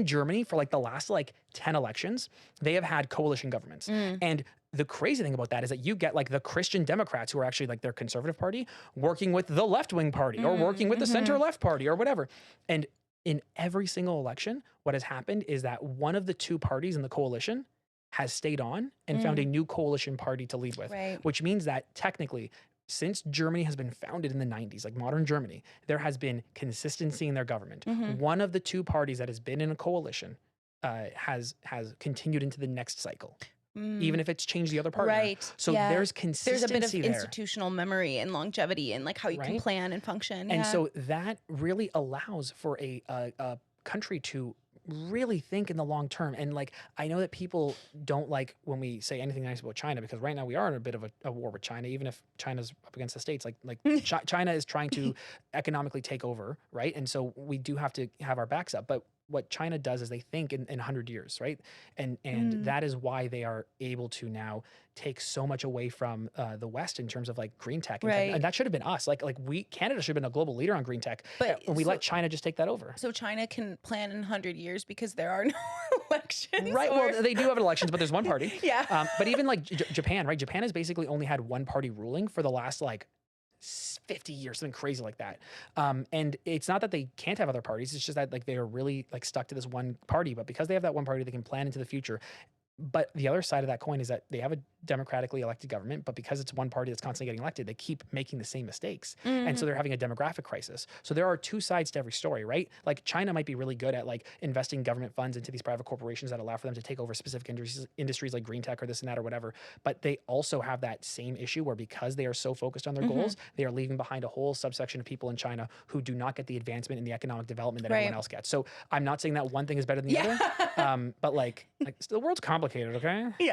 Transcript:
Germany, for like the last like 10 elections, they have had coalition governments. And the crazy thing about that is that you get like the Christian Democrats, who are actually like their conservative party, working with the left-wing party or working with the center-left party or whatever. And in every single election, what has happened is that one of the two parties in the coalition has stayed on and found a new coalition party to lead with, which means that technically, since Germany has been founded in the 90s, like modern Germany, there has been consistency in their government. One of the two parties that has been in a coalition has continued into the next cycle, even if it's changed the other partner. So there's consistency. There's a bit of institutional memory and longevity and like how you can plan and function. And so that really allows for a country to really think in the long term. And like, I know that people don't like when we say anything nice about China, because right now we are in a bit of a war with China, even if China's up against the States, like China is trying to economically take over, right? And so we do have to have our backs up. But what China does is they think in 100 years, right? And that is why they are able to now take so much away from the West in terms of like green tech. And that should have been us. Canada should have been a global leader on green tech. But we let China just take that over. So China can plan in 100 years because there are no elections. Right. Well, they do have elections, but there's one party. But even like Japan, right? Japan has basically only had one party ruling for the last like 50 years, something crazy like that. And it's not that they can't have other parties. It's just that like they are really like stuck to this one party. But because they have that one party, they can plan into the future. But the other side of that coin is that they have a democratically elected government, but because it's one party that's constantly getting elected, they keep making the same mistakes. And so they're having a demographic crisis. So there are two sides to every story, right? Like China might be really good at like investing government funds into these private corporations that allow for them to take over specific industries like green tech or this and that or whatever. But they also have that same issue where because they are so focused on their goals, they are leaving behind a whole subsection of people in China who do not get the advancement in the economic development that everyone else gets. So I'm not saying that one thing is better than the other, but like the world's complicated, okay?